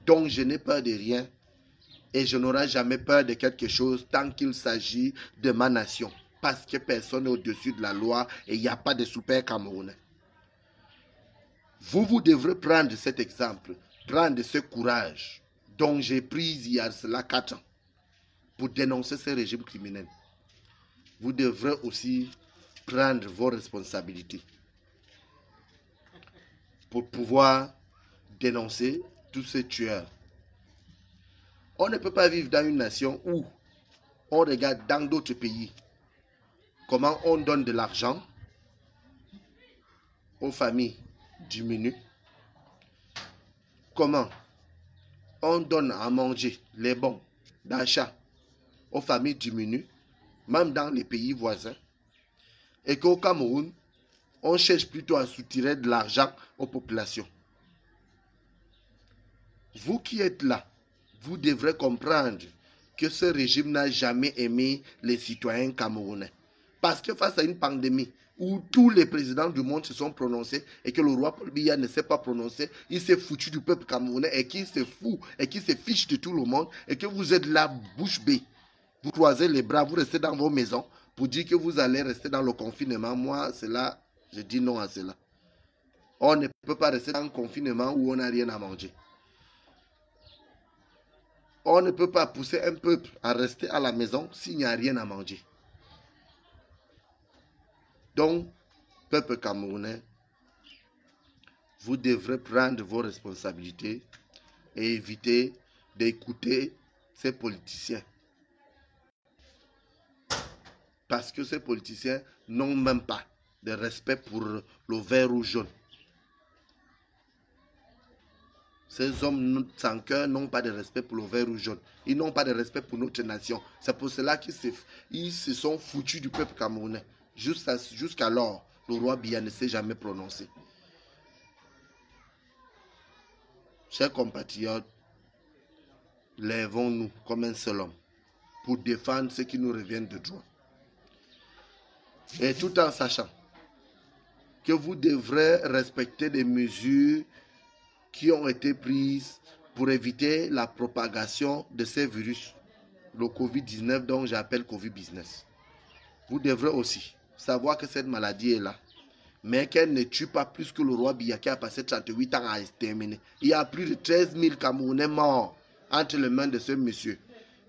Donc je n'ai peur de rien et je n'aurai jamais peur de quelque chose tant qu'il s'agit de ma nation. Parce que personne n'est au-dessus de la loi et il n'y a pas de super Camerounais. Vous devrez prendre cet exemple, prendre ce courage dont j'ai pris il y a cela 4 ans pour dénoncer ce régime criminel. Vous devrez aussi prendre vos responsabilités pour pouvoir dénoncer tous ces tueurs. On ne peut pas vivre dans une nation où on regarde dans d'autres pays comment on donne de l'argent aux familles diminuées, comment on donne à manger les bons d'achat aux familles diminuées, même dans les pays voisins, et qu'au Cameroun, on cherche plutôt à soutirer de l'argent aux populations. Vous qui êtes là, vous devrez comprendre que ce régime n'a jamais aimé les citoyens camerounais. Parce que face à une pandémie où tous les présidents du monde se sont prononcés et que le roi Paul Biya ne s'est pas prononcé, il s'est foutu du peuple camerounais et qui se fout et qui se fiche de tout le monde et que vous êtes là bouche bée. Vous croisez les bras, vous restez dans vos maisons pour dire que vous allez rester dans le confinement. Moi, cela, je dis non à cela. On ne peut pas rester dans un confinement où on n'a rien à manger. On ne peut pas pousser un peuple à rester à la maison s'il n'y a rien à manger. Donc, peuple camerounais, vous devrez prendre vos responsabilités et éviter d'écouter ces politiciens. Parce que ces politiciens n'ont même pas de respect pour le vert ou jaune. Ces hommes sans cœur n'ont pas de respect pour le vert ou jaune. Ils n'ont pas de respect pour notre nation. C'est pour cela qu'ils se sont foutus du peuple camerounais. Jusqu'alors, le roi Biya ne s'est jamais prononcé. Chers compatriotes, lèvons-nous comme un seul homme pour défendre ce qui nous revient de droit. Et tout en sachant que vous devrez respecter des mesures qui ont été prises pour éviter la propagation de ces virus, le Covid-19 dont j'appelle Covid-19. Vous devrez aussi savoir que cette maladie est là, mais qu'elle ne tue pas plus que le roi Biya qui a passé 38 ans à exterminer. Il y a plus de 13 000 Camerounais morts entre les mains de ce monsieur.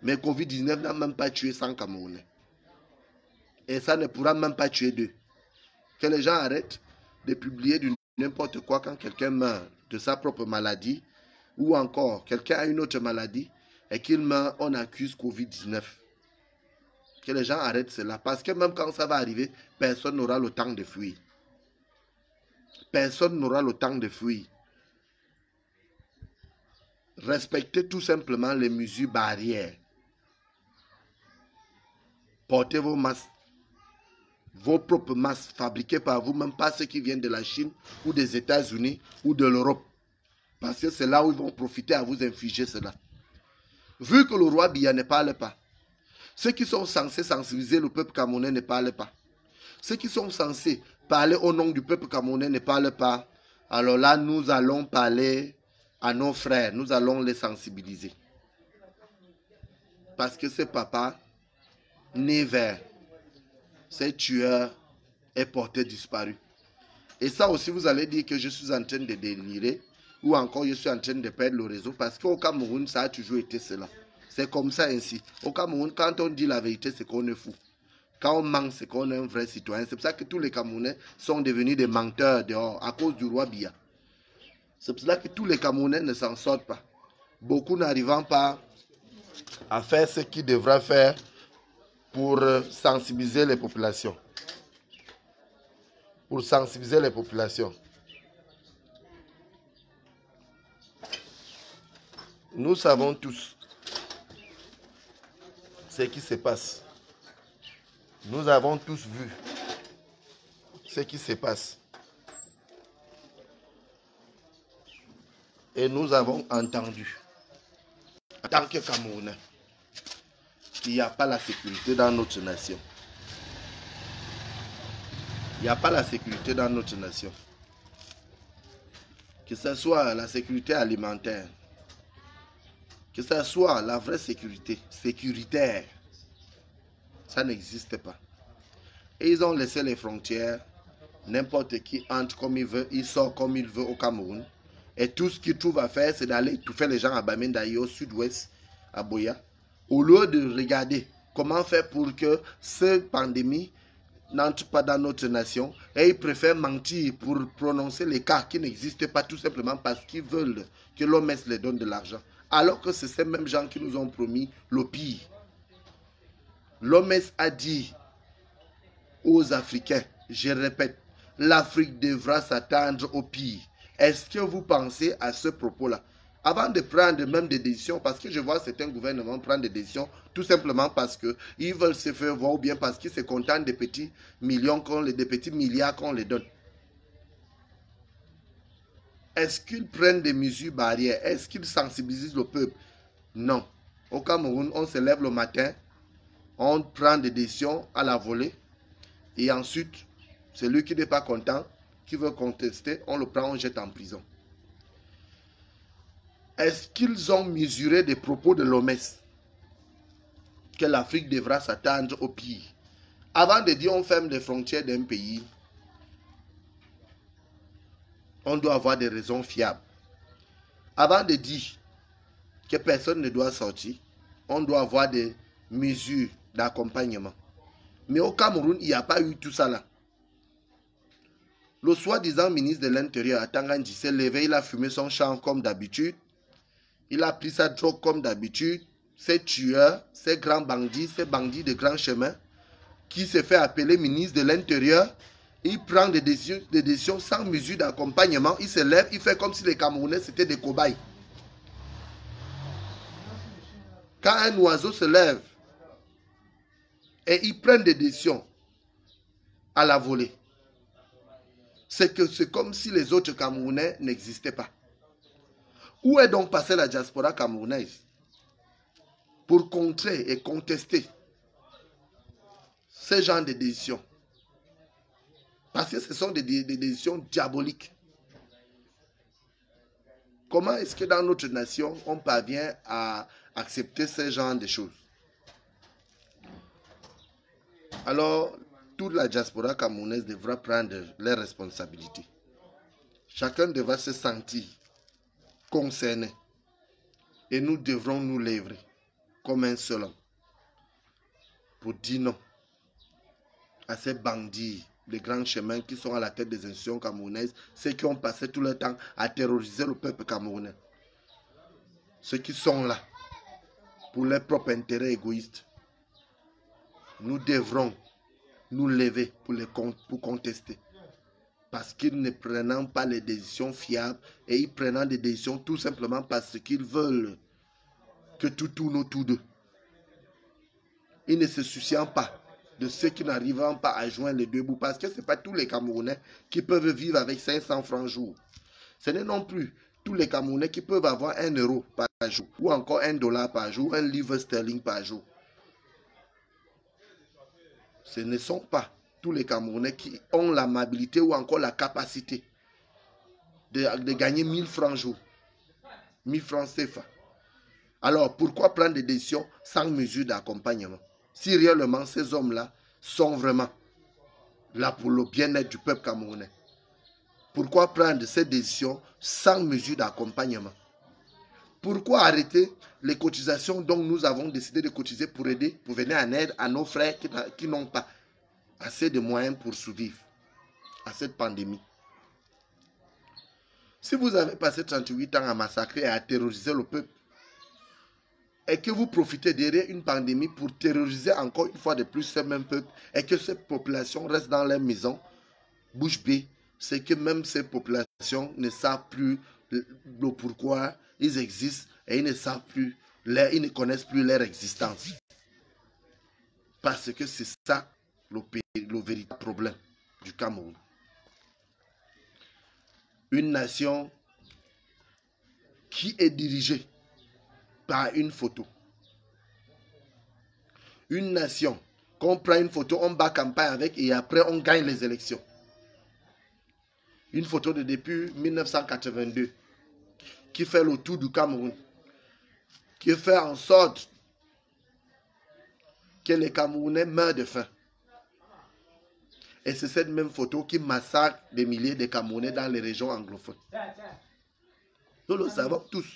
Mais Covid-19 n'a même pas tué 100 Camerounais. Et ça ne pourra même pas tuer 2. Que les gens arrêtent de publier du n'importe quoi quand quelqu'un meurt de sa propre maladie, ou encore quelqu'un a une autre maladie et qu'il meurt, on accuse Covid-19. Que les gens arrêtent cela. Parce que même quand ça va arriver, personne n'aura le temps de fuir. Personne n'aura le temps de fuir. Respectez tout simplement les mesures barrières. Portez vos masques. Vos propres masques fabriqués par vous-même, pas ceux qui viennent de la Chine ou des États-Unis ou de l'Europe. Parce que c'est là où ils vont profiter à vous infliger cela. Vu que le roi Biya ne parle pas, ceux qui sont censés sensibiliser le peuple camerounais ne parlent pas. Ceux qui sont censés parler au nom du peuple camerounais ne parlent pas. Alors là, nous allons parler à nos frères, nous allons les sensibiliser. Parce que ce papa, né vert, ces tueurs est porté disparu. Et ça aussi, vous allez dire que je suis en train de délirer ou encore je suis en train de perdre le réseau parce qu'au Cameroun, ça a toujours été cela. C'est comme ça ainsi. Au Cameroun, quand on dit la vérité, c'est qu'on est fou. Quand on ment, c'est qu'on est un vrai citoyen. C'est pour ça que tous les Camerounais sont devenus des menteurs dehors à cause du roi Biya. C'est pour cela que tous les Camerounais ne s'en sortent pas. Beaucoup n'arrivant pas à faire ce qu'ils devraient faire pour sensibiliser les populations. Pour sensibiliser les populations. Nous savons tous ce qui se passe. Nous avons tous vu ce qui se passe. Et nous avons entendu, en tant que Camerounais, qu'il n'y a pas la sécurité dans notre nation. Il n'y a pas la sécurité dans notre nation. Que ce soit la sécurité alimentaire, que ce soit la vraie sécurité, sécuritaire, ça n'existe pas. Et ils ont laissé les frontières, n'importe qui entre comme il veut, il sort comme il veut au Cameroun. Et tout ce qu'ils trouvent à faire, c'est d'aller étouffer les gens à Bamenda, au sud-ouest, à Boya, au lieu de regarder comment faire pour que cette pandémie n'entre pas dans notre nation. Et ils préfèrent mentir pour prononcer les cas qui n'existent pas, tout simplement parce qu'ils veulent que l'OMS les donne de l'argent. Alors que c'est ces mêmes gens qui nous ont promis le pire. L'OMS a dit aux Africains, je répète, l'Afrique devra s'attendre au pire. Est-ce que vous pensez à ce propos-là? Avant de prendre même des décisions, parce que je vois certains gouvernements prendre des décisions tout simplement parce qu'ils veulent se faire voir ou bien parce qu'ils se contentent des petits millions, des petits milliards qu'on les donne. Est-ce qu'ils prennent des mesures barrières? Est-ce qu'ils sensibilisent le peuple? Non. Au Cameroun, on se lève le matin, on prend des décisions à la volée et ensuite, celui qui n'est pas content, qui veut contester, on le prend, on jette en prison. Est-ce qu'ils ont mesuré des propos de l'OMS que l'Afrique devra s'attendre au pire? Avant de dire on ferme les frontières d'un pays, on doit avoir des raisons fiables. Avant de dire que personne ne doit sortir, on doit avoir des mesures d'accompagnement. Mais au Cameroun, il n'y a pas eu tout ça là. Le soi-disant ministre de l'Intérieur, Atangandi, s'est levé, il a fumé son champ comme d'habitude. Il a pris sa drogue comme d'habitude. Ces tueurs, ces grands bandits, ces bandits de grand chemin, qui se fait appeler ministre de l'Intérieur, il prend des décisions sans mesure d'accompagnement. Il se lève, il fait comme si les Camerounais c'était des cobayes. Quand un oiseau se lève et il prend des décisions à la volée, c'est que c'est comme si les autres Camerounais n'existaient pas. Où est donc passée la diaspora camerounaise pour contrer et contester ce genre de décisions? Parce que ce sont des décisions diaboliques. Comment est-ce que dans notre nation, on parvient à accepter ce genre de choses? Alors, toute la diaspora camerounaise devra prendre les responsabilités. Chacun devra se sentir concerné. Et nous devrons nous livrer comme un seul homme pour dire non à ces bandits de grands chemins qui sont à la tête des institutions camerounaises, ceux qui ont passé tout leur temps à terroriser le peuple camerounais. Ceux qui sont là pour leurs propres intérêts égoïstes. Nous devrons nous lever pour contester. Parce qu'ils ne prennent pas les décisions fiables et ils prennent des décisions tout simplement parce qu'ils veulent que tout tourne autour d'eux. Ils ne se soucient pas de ceux qui n'arriveront pas à joindre les deux bouts. Parce que ce n'est pas tous les Camerounais qui peuvent vivre avec 500 francs jour. Ce n'est non plus tous les Camerounais qui peuvent avoir 1 euro par jour. Ou encore $1 par jour, 1 livre sterling par jour. Ce ne sont pas tous les Camerounais qui ont l'amabilité ou encore la capacité de gagner 1000 francs jour. 1000 francs CFA. Alors, pourquoi prendre des décisions sans mesure d'accompagnement? Si réellement ces hommes-là sont vraiment là pour le bien-être du peuple camerounais, pourquoi prendre ces décisions sans mesure d'accompagnement? Pourquoi arrêter les cotisations dont nous avons décidé de cotiser pour aider, pour venir en aide à nos frères qui n'ont pas assez de moyens pour survivre à cette pandémie? Si vous avez passé 38 ans à massacrer et à terroriser le peuple, et que vous profitez derrière une pandémie pour terroriser encore une fois de plus ce même peuple, et que cette population reste dans leur maison, bouche bée, c'est que même ces populations ne savent plus le pourquoi ils existent et ils ne savent plus, ils ne connaissent plus leur existence. Parce que c'est ça le véritable problème du Cameroun. Une nation qui est dirigée par une photo. Une nation qu'on prend une photo, on bat campagne avec et après on gagne les élections. Une photo de depuis 1982 qui fait le tour du Cameroun, qui fait en sorte que les Camerounais meurent de faim. Et c'est cette même photo qui massacre des milliers de Camerounais dans les régions anglophones. Nous le savons tous.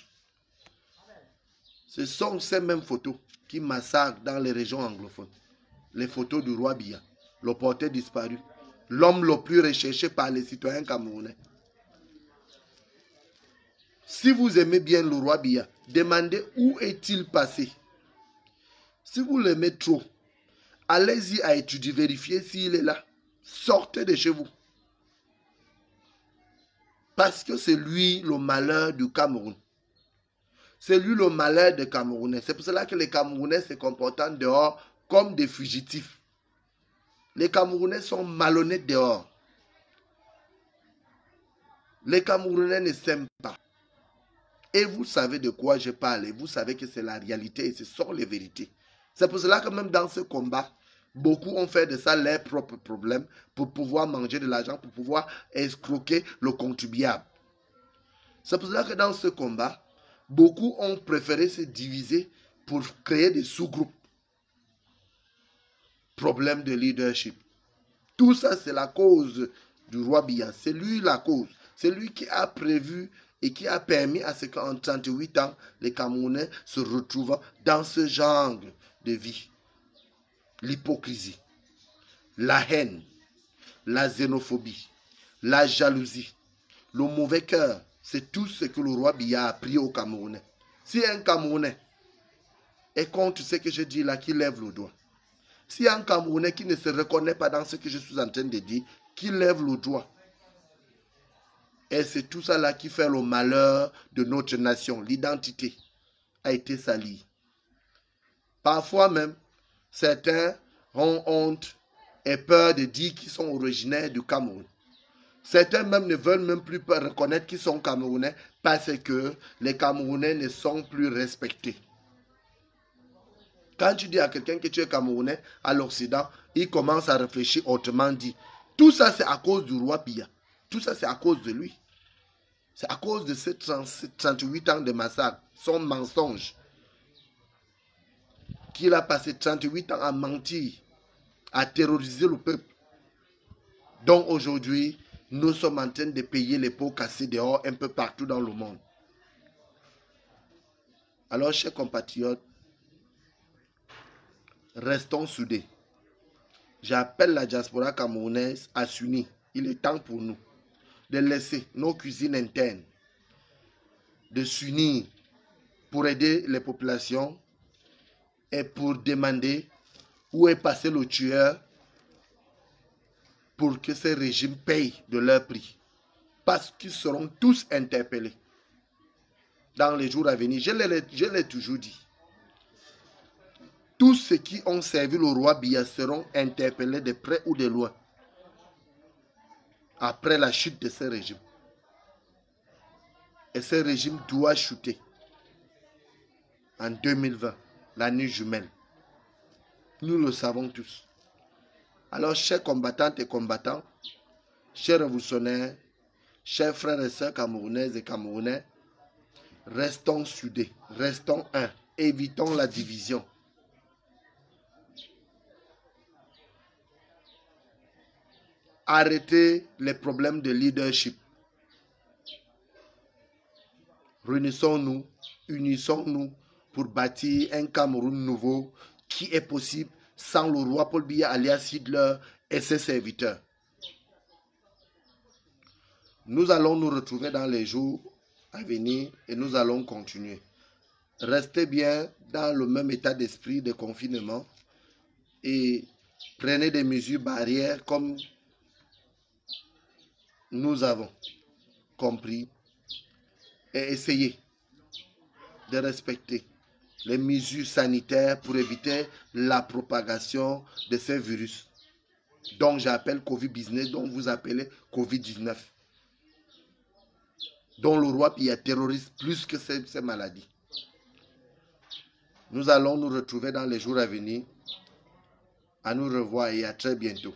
Ce sont ces mêmes photos qui massacrent dans les régions anglophones. Les photos du roi Biya, le porté disparu, l'homme le plus recherché par les citoyens camerounais. Si vous aimez bien le roi Biya, demandez où est-il passé. Si vous l'aimez trop, allez-y à étudier, vérifier s'il est là. Sortez de chez vous. Parce que c'est lui le malheur du Cameroun. C'est lui le malheur des Camerounais. C'est pour cela que les Camerounais se comportent dehors comme des fugitifs. Les Camerounais sont malhonnêtes dehors. Les Camerounais ne s'aiment pas. Et vous savez de quoi je parle. Et vous savez que c'est la réalité et ce sont les vérités. C'est pour cela que même dans ce combat, beaucoup ont fait de ça leur propre problème pour pouvoir manger de l'argent, pour pouvoir escroquer le contribuable. C'est pour cela que dans ce combat, beaucoup ont préféré se diviser pour créer des sous-groupes. Problème de leadership. Tout ça, c'est la cause du roi Biya. C'est lui la cause. C'est lui qui a prévu et qui a permis à ce qu'en 38 ans, les Camerounais se retrouvent dans ce genre de vie. L'hypocrisie, la haine, la xénophobie, la jalousie, le mauvais cœur, c'est tout ce que le roi Biya a appris aux Camerounais. Si un Camerounais est contre ce que je dis là, qui lève le doigt. Si un Camerounais qui ne se reconnaît pas dans ce que je suis en train de dire, qui lève le doigt. Et c'est tout ça là qui fait le malheur de notre nation. L'identité a été salie. Parfois même, certains ont honte et peur de dire qu'ils sont originaires du Cameroun. Certains même ne veulent même plus reconnaître qu'ils sont Camerounais parce que les Camerounais ne sont plus respectés. Quand tu dis à quelqu'un que tu es Camerounais à l'Occident, il commence à réfléchir autrement dit. Tout ça c'est à cause du roi Biya. Tout ça c'est à cause de lui. C'est à cause de ces 38 ans de massacre, son mensonge. Qu'il a passé 38 ans à mentir, à terroriser le peuple. Donc aujourd'hui, nous sommes en train de payer les pots cassés dehors un peu partout dans le monde. Alors, chers compatriotes, restons soudés. J'appelle la diaspora camerounaise à s'unir. Il est temps pour nous de laisser nos cuisines internes, de s'unir pour aider les populations et pour demander où est passé le tueur pour que ces régimes payent de leur prix. Parce qu'ils seront tous interpellés dans les jours à venir. Je l'ai toujours dit. Tous ceux qui ont servi le roi Biya seront interpellés de près ou de loin après la chute de ce régime. Et ce régime doit chuter en 2020, l'année jumelle. Nous le savons tous. Alors, chers combattantes et combattants, chers révolutionnaires, chers frères et sœurs camerounaises et camerounais, restons soudés, restons un, évitons la division. Arrêtez les problèmes de leadership. Réunissons-nous, unissons-nous pour bâtir un Cameroun nouveau qui est possible sans le roi Paul Biya alias Hitler et ses serviteurs. Nous allons nous retrouver dans les jours à venir et nous allons continuer. Restez bien dans le même état d'esprit de confinement et prenez des mesures barrières comme nous avons compris et essayez de respecter les mesures sanitaires pour éviter la propagation de ces virus. Donc j'appelle Covid-19, dont vous appelez Covid-19. Dont le roi Biya terrorise plus que ces maladies. Nous allons nous retrouver dans les jours à venir. À nous revoir et à très bientôt.